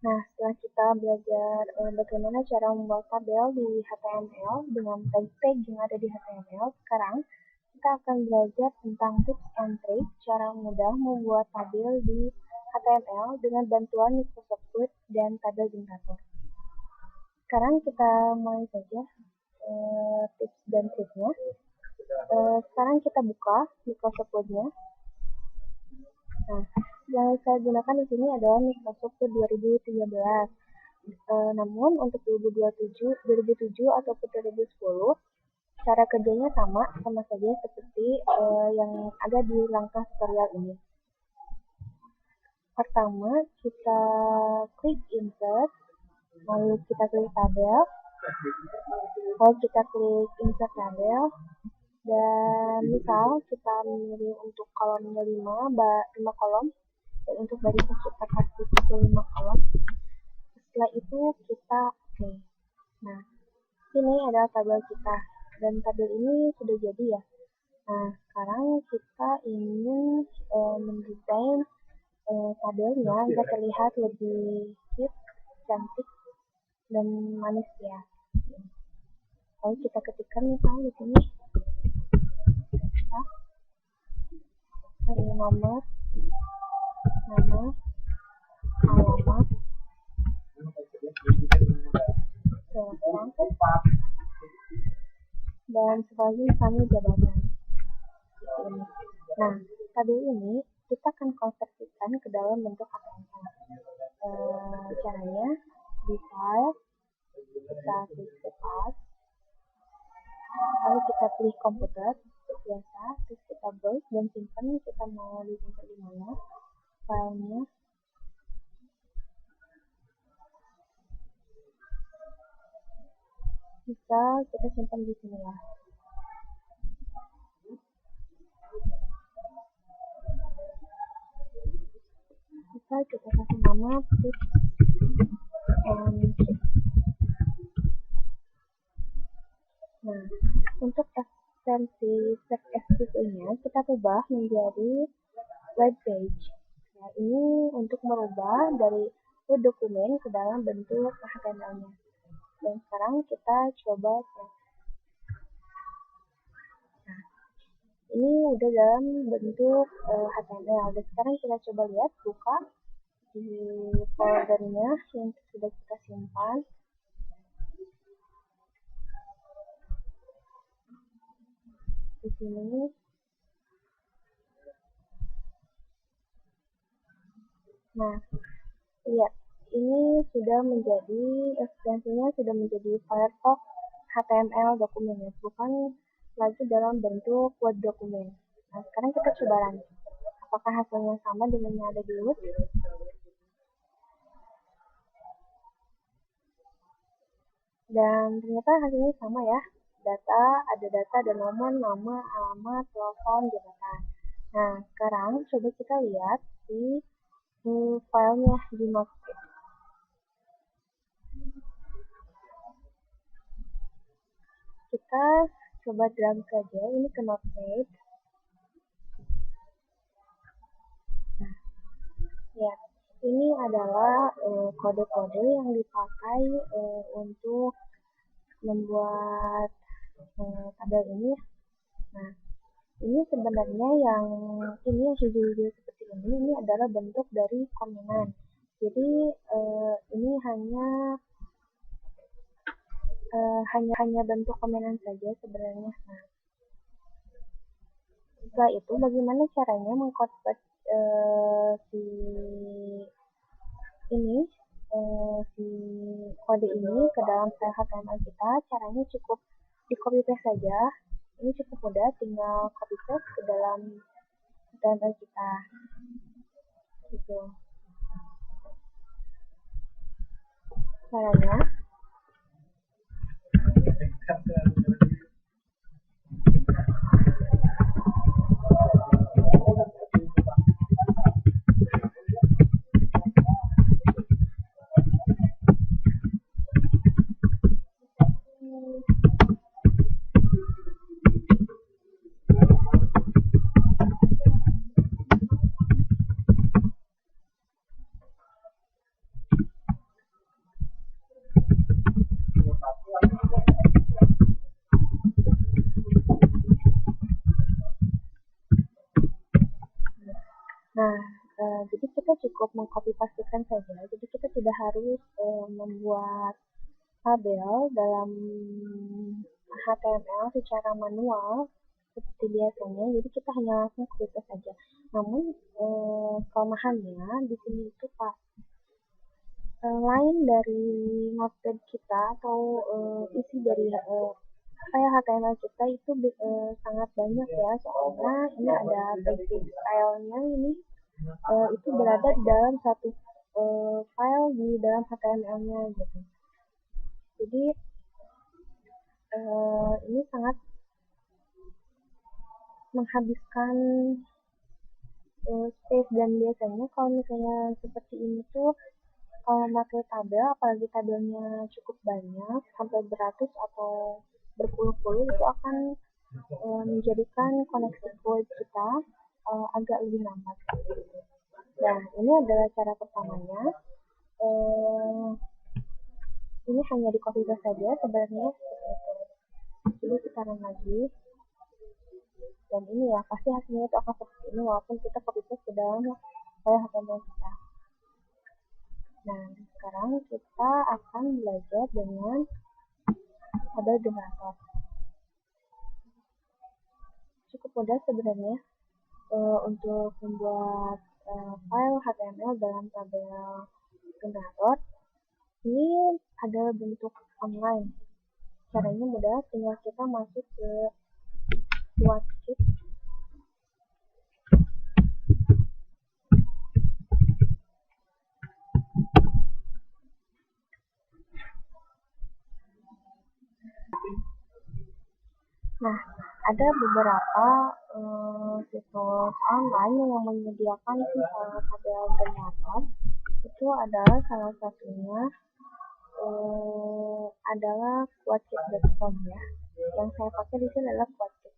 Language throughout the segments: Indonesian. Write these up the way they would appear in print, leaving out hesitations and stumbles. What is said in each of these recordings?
Nah, setelah kita belajar bagaimana cara membuat tabel di HTML dengan tag-tag yang ada di HTML, sekarang kita akan belajar tentang tips and trick cara mudah membuat tabel di HTML dengan bantuan Microsoft Word dan tabel generator. Sekarang kita mulai saja tips dan triknya. Sekarang kita buka Microsoft Word-nya. Nah, yang saya gunakan di sini adalah Microsoft Word 2013. Namun untuk 2007 ataupun 2010, cara kerjanya sama saja seperti yang ada di langkah tutorial ini. Pertama, kita klik insert, lalu kita klik tabel, lalu kita klik insert tabel, dan misal kita memilih untuk kolomnya 5 kolom, dan untuk barisnya kita kasih 5 kolom. Setelah itu kita oke. Nah, ini adalah tabel kita, dan tabel ini sudah jadi ya. Nah, sekarang kita ingin mendesain tabelnya agar terlihat lebih cute, cantik, dan manis ya. Lalu kita ketikkan misalnya di sini nomor, nama, alamat, telepon, dan sebagai misalnya jabatan. Nah, tabel ini kita akan konversikan ke dalam bentuk HTML. Caranya di file, kita klik paste, lalu kita pilih komputer biasa, terus kita browse dan simpan. Kita mau disimpan di mana filenya. Bisa kita simpan di sini ya. Bisa kita kasih nama tips and trick. Nah, untuk ekstensi SVG-nya kita ubah menjadi web page. Nah, ini untuk merubah dari Word dokumen ke dalam bentuk HTML-nya. Dan sekarang kita coba save. Nah, ini udah dalam bentuk HTML. Dan sekarang kita coba lihat, buka di foldernya yang sudah kita simpan. Di sini nah, lihat, ini sudah menjadi ekstensinya sudah menjadi Firefox HTML dokumennya, bukan lagi dalam bentuk Word dokumen. Nah, sekarang kita coba run. Apakah hasilnya sama dengan yang ada di Word? Dan ternyata hasilnya sama ya. Ada data, ada nomor, nama, alamat, telepon, jabatan. Nah, sekarang coba kita lihat di filenya di Notepad. Kita coba drag saja ini ke Notepad. Nah, ya, ini adalah kode-kode yang dipakai untuk membuat tabel ini. Nah, ini sebenarnya yang hijau-hijau seperti ini adalah bentuk dari komenan. Jadi ini hanya bentuk komenan saja sebenarnya. Nah, setelah itu bagaimana caranya mengkonvert si kode ini ke dalam file HTML kita? Caranya cukup di copy paste saja. Ini cukup mudah, tinggal copy paste ke dalam HTML kita. Gitu. Caranya mengcopy pastekan saja. Jadi kita tidak harus membuat tabel dalam HTML secara manual seperti biasanya. Jadi kita hanya langsung copy paste saja. Namun kelemahannya di sini itu pas lain dari notepad kita atau isi dari file HTML kita itu sangat banyak ya, soalnya ini ada page style-nya ini itu berada di dalam satu file di dalam HTML-nya gitu. Jadi ini sangat menghabiskan space, dan biasanya kalau misalnya seperti ini tuh kalau pakai tabel, apalagi tabelnya cukup banyak sampai beratus atau berpuluh-puluh, itu akan menjadikan koneksi web kita agak lebih lambat. Nah, ini adalah cara pertamanya. Ini hanya di copy paste saja sebenarnya seperti itu. Jadi kita run lagi, dan ini ya pasti hasilnya itu akan seperti ini walaupun kita copy paste ke dalam file HTML kita. Nah, sekarang kita akan belajar dengan tabel generator. Cukup mudah sebenarnya untuk membuat file HTML dalam tabel generator. Ini adalah bentuk online. Caranya mudah, tinggal kita masuk ke WordKit. Nah, ada beberapa situs online yang menyediakan tabel generator. Itu adalah salah satunya adalah quotescape.com ya. Yang saya pakai di sini adalah Quotescape.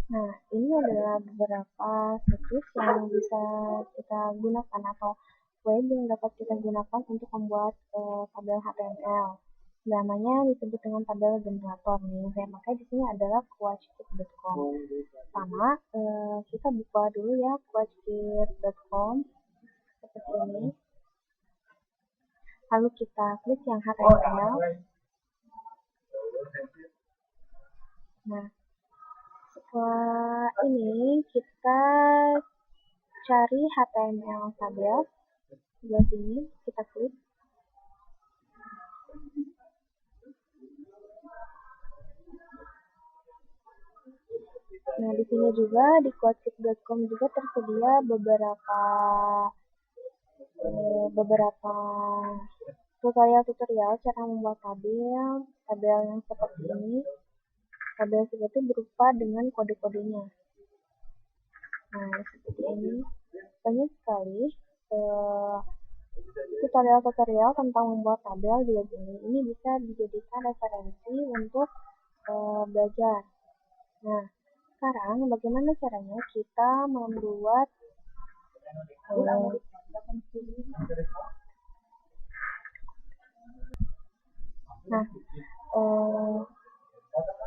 Nah, ini adalah beberapa situs yang bisa kita gunakan atau web yang dapat kita gunakan untuk membuat tabel HTML. Namanya disebut dengan tabel generator nih. Yang saya pakai di sini adalah quotescape.com. Pertama, kita buka dulu ya quotescape.com seperti ini. Lalu kita klik yang HTML. Nah, setelah ini kita cari HTML tabel di sini, kita klik. Nah, di sini juga di quotescape.com juga tersedia beberapa tutorial cara membuat tabel yang seperti ini. Tabel seperti berupa dengan kode-kodenya. Nah, seperti ini. Banyak sekali tutorial tentang membuat tabel di web ini. Ini bisa dijadikan referensi untuk belajar. Nah, sekarang bagaimana caranya kita membuat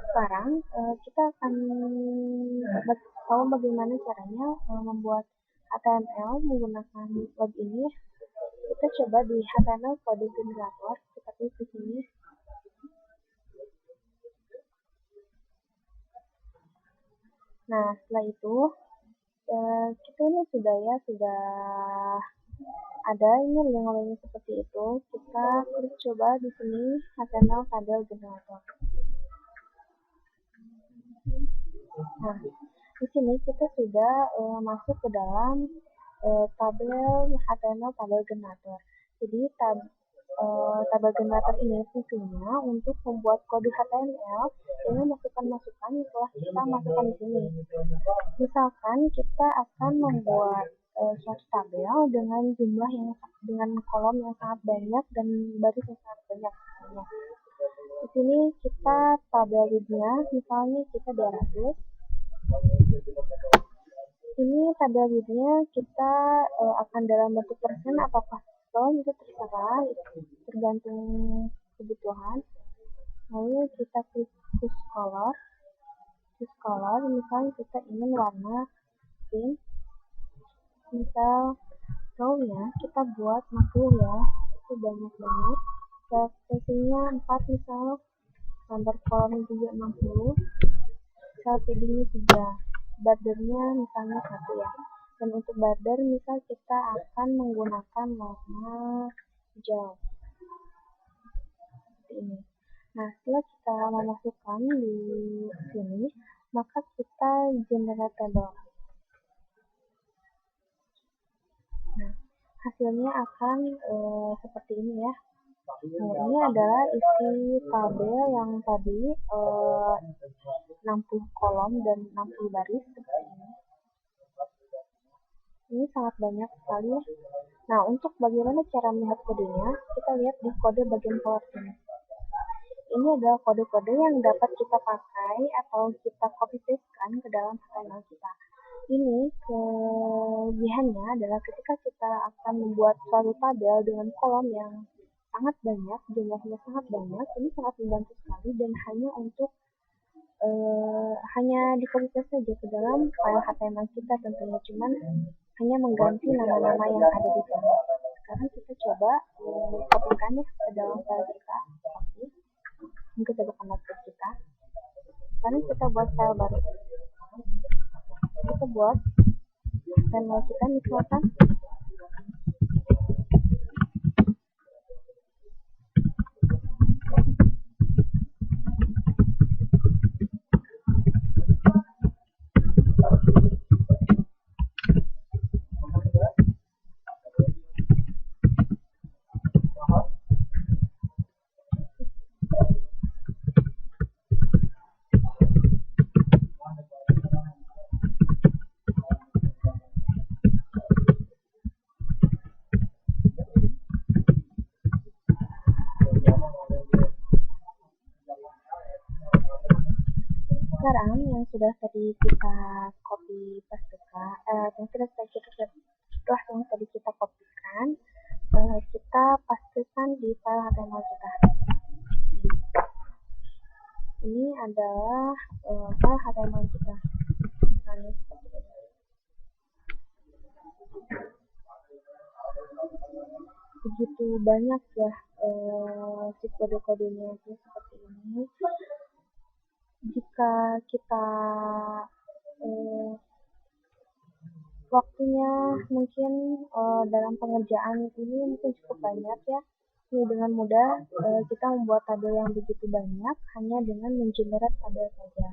sekarang kita akan tahu bagaimana caranya membuat HTML menggunakan web ini. Kita coba di HTML kode generator, kita klik di sini. Nah, setelah itu kita ini sudah ada ini link-link seperti itu. Kita klik coba di sini HTML tabel generator. Nah, di sini kita sudah masuk ke dalam tabel HTML tabel generator. Jadi tabel generator ini fungsinya untuk membuat kode HTML dengan masukan-masukan yang telah kita masukkan di sini. Misalkan kita akan membuat suatu tabel dengan jumlah yang dengan kolom yang sangat banyak dan baris yang sangat banyak. Di sini kita tabel width-nya misalnya kita 200. Ini tabel width-nya kita akan dalam bentuk persen atau custom, itu terserah, tergantung kebutuhan. Lalu kita klik choose color, misalnya kita ingin warna pink, misal row-nya kita buat 60 ya, itu banyak banget. Spacing-nya 4 misal, nomor kolom juga 60, cell padding-nya 3, border-nya misalnya 1 ya. Dan untuk border misal kita akan menggunakan warna hijau seperti ini. Nah, setelah kita memasukkan di sini, maka kita generate table. Nah, hasilnya akan seperti ini ya. Nah, ini adalah isi tabel yang tadi 60 kolom dan 60 baris seperti ini. Ini sangat banyak sekali ya. Nah, untuk bagaimana cara melihat kodenya, kita lihat di kode bagian power ini. Ini adalah kode-kode yang dapat kita pakai atau kita copy paste-kan ke dalam HTML kita. Ini kelebihannya adalah ketika kita akan membuat suatu tabel dengan kolom yang sangat banyak, jumlahnya sangat banyak, ini sangat membantu sekali dan hanya untuk hanya di copy paste saja ke dalam file HTML kita tentunya, cuman hanya mengganti nama-nama yang ada di sini. Sekarang kita coba copykan ya ke dalam file kita, copy. Kita buka notepad kita. Sekarang kita buat file baru. Kita buat HTML kita misalkan. Sekarang yang sudah tadi kita copy pastekan, yang tadi kita kopikan, kita pastekan di file HTML kita. Ini adalah file HTML kita. Misalnya seperti ini. Begitu banyak ya si kode-kodenya itu seperti ini. Jika kita waktunya mungkin dalam pengerjaan ini mungkin cukup banyak ya. Ini dengan mudah kita membuat tabel yang begitu banyak hanya dengan mengenerate tabel saja.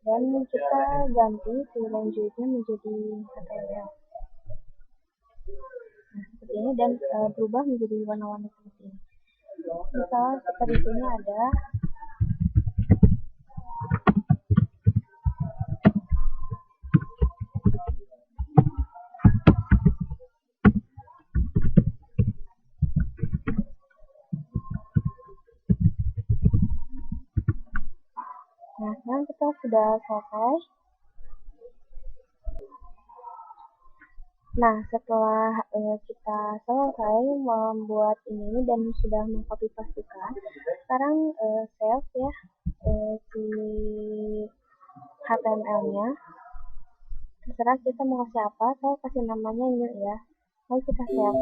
Dan kita ganti si lanjutnya menjadi HTML. Nah, seperti ini dan berubah menjadi warna-warni seperti ini. Misal seperti ini ada Nah, sekarang kita sudah selesai. Nah, setelah kita selesai membuat ini dan sudah mengcopy pastekan, sekarang save ya si HTML-nya. Terserah kita mau kasih apa, saya kasih namanya new ya. Lalu kita save.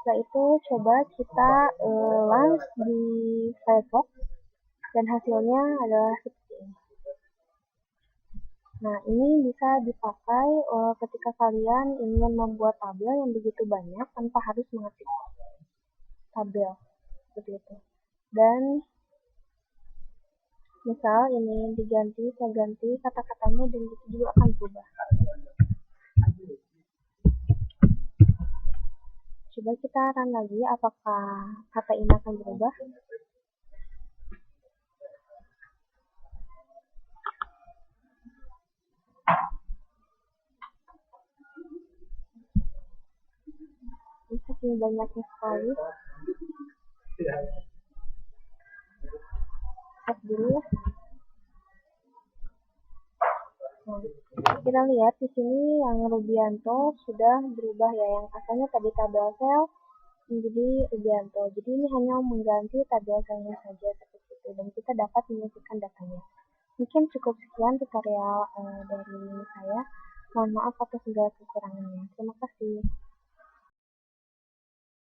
Setelah itu coba kita launch di Firefox. Dan hasilnya adalah seperti ini. Nah, ini bisa dipakai ketika kalian ingin membuat tabel yang begitu banyak tanpa harus mengetik tabel seperti itu. Dan misal ini diganti, saya ganti kata-katanya dan itu juga akan berubah. Coba kita run lagi, apakah kata ini akan berubah? Ini saking banyaknya sekali. Cek dulu ya. Nah, kita lihat di sini yang Rubianto sudah berubah ya, yang asalnya tadi tabel sel menjadi Rubianto. Jadi ini hanya mengganti tabel selnya saja seperti itu, dan kita dapat menyisipkan datanya. Mungkin cukup sekian tutorial dari saya. Mohon maaf atas segala kekurangannya. Terima kasih.